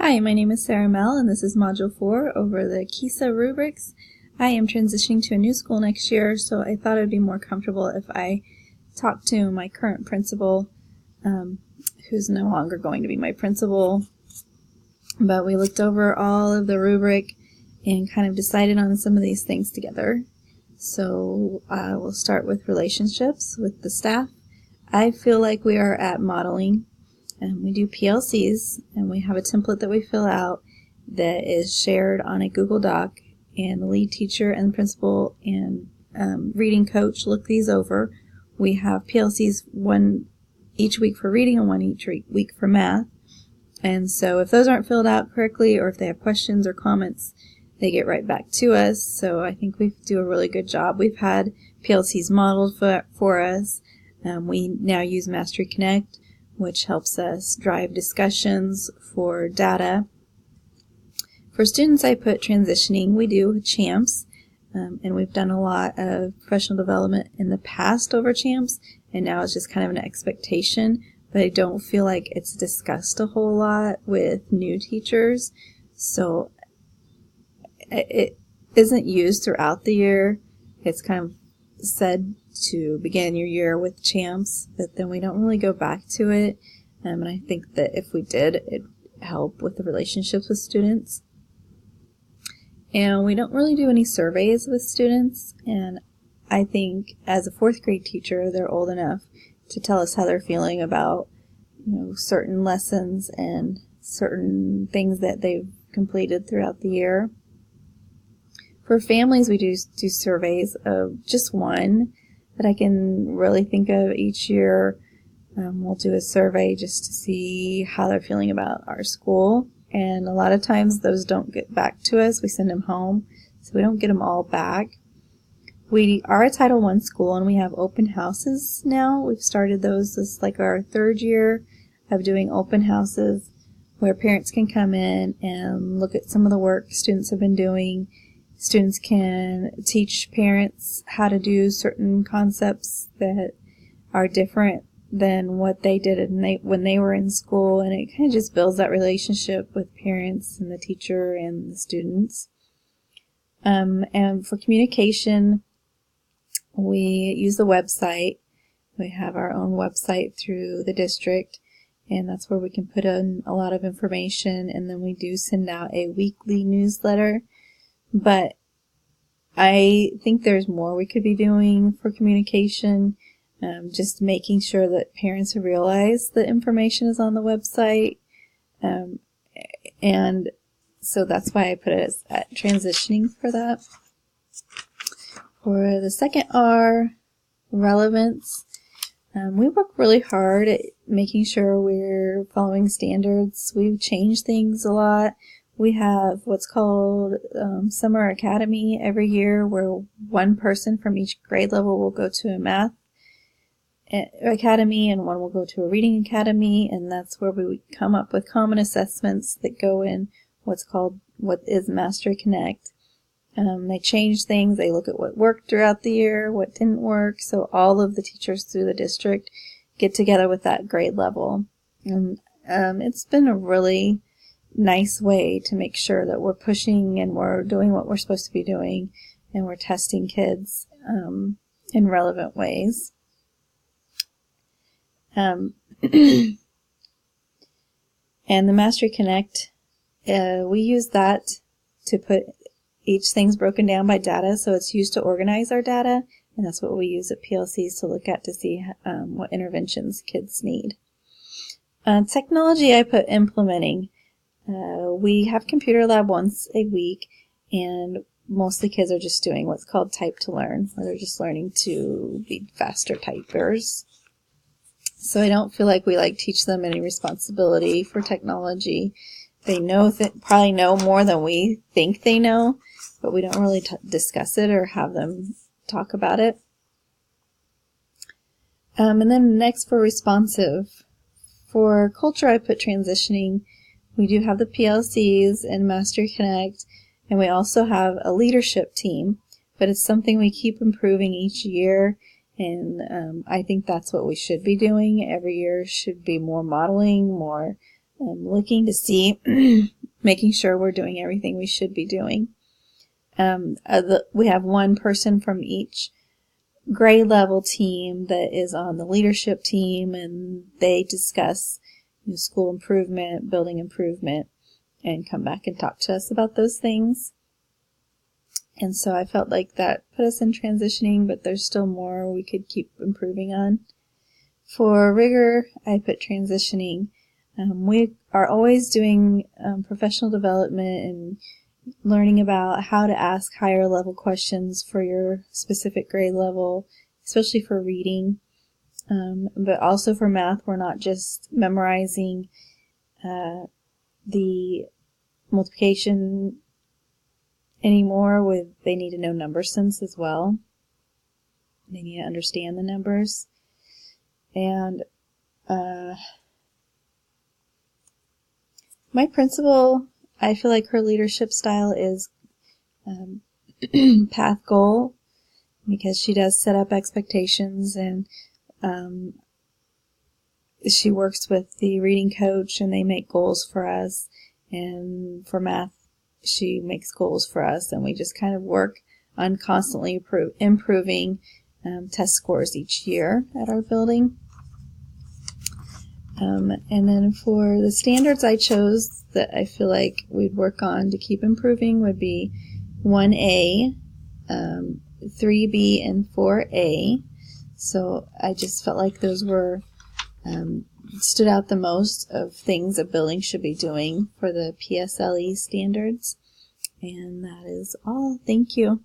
Hi, my name is Sarah Mel, and this is Module 4 over the KESA rubrics. I am transitioning to a new school next year, so I thought it would be more comfortable if I talked to my current principal, who's no longer going to be my principal. But we looked over all of the rubric and kind of decided on some of these things together. So we'll start with relationships with the staff. I feel like we are at modeling. We do PLCs, and we have a template that we fill out that is shared on a Google Doc, and the lead teacher and the principal and reading coach look these over. We have PLCs, one each week for reading and one each week for math. And so if those aren't filled out correctly, or if they have questions or comments, they get right back to us. So I think we do a really good job. We've had PLCs modeled for us. We now use Mastery Connect, which helps us drive discussions for data. For students, I put transitioning. We do CHAMPS, and we've done a lot of professional development in the past over CHAMPS, and now it's just kind of an expectation, but I don't feel like it's discussed a whole lot with new teachers, so it isn't used throughout the year. It's kind of said to begin your year with CHAMPS, but then we don't really go back to it, and I think that if we did, it'd help with the relationships with students. And we don't really do any surveys with students, and I think as a 4th grade teacher, they're old enough to tell us how they're feeling about, certain lessons and certain things that they've completed throughout the year. For families, we do surveys of just one that I can really think of each year. We'll do a survey just to see how they're feeling about our school, and a lot of times those don't get back to us. We send them home, so we don't get them all back. We are a Title I school, and we have open houses now. We've started those. This is like our 3rd year of doing open houses where parents can come in and look at some of the work students have been doing. Students can teach parents how to do certain concepts that are different than what they did when they were in school, and it kind of just builds that relationship with parents and the teacher and the students. And for communication, we use the website. We have our own website through the district, and that's where we can put in a lot of information, and then we do send out a weekly newsletter. But I think there's more we could be doing for communication, just making sure that parents realize the information is on the website, and so that's why I put it at transitioning for that. For the second R, relevance, we work really hard at making sure we're following standards. We've changed things a lot. We have what's called Summer Academy every year, where one person from each grade level will go to a math academy and one will go to a reading academy, and that's where we come up with common assessments that go in what is Mastery Connect. They change things. They look at what worked throughout the year, what didn't work, so all of the teachers through the district get together with that grade level. And it's been a really nice way to make sure that we're pushing and we're doing what we're supposed to be doing, and we're testing kids in relevant ways. And the Mastery Connect, we use that to put each thing's broken down by data, so it's used to organize our data, and that's what we use at PLCs to look at to see what interventions kids need. Technology, I put implementing. We have computer lab once a week, and mostly kids are just doing what's called type to learn, where they're just learning to be faster typers. So I don't feel like we teach them any responsibility for technology. They probably know more than we think they know, but we don't really discuss it or have them talk about it. And then next, for responsive. For culture, I put transitioning. We do have the PLCs and Mastery Connect, and we also have a leadership team, but it's something we keep improving each year, and I think that's what we should be doing. Every year should be more modeling, more looking to see making sure we're doing everything we should be doing. We have one person from each grade level team that is on the leadership team, and they discuss school improvement, building improvement, and come back and talk to us about those things. And so I felt like that put us in transitioning, but there's still more we could keep improving on. For rigor, I put transitioning. We are always doing professional development and learning about how to ask higher level questions for your specific grade level, especially for reading. But also for math, we're not just memorizing the multiplication anymore. They need to know number sense as well. They need to understand the numbers. And my principal, I feel like her leadership style is path goal, because she does set up expectations, and she works with the reading coach and they make goals for us, and for math she makes goals for us, and we just kind of work on constantly improving test scores each year at our building. And then for the standards I chose that I feel like we'd work on to keep improving would be 1A, 3B, and 4A. So I just felt like those were stood out the most of things a building should be doing for the PSLE standards. And that is all. Thank you.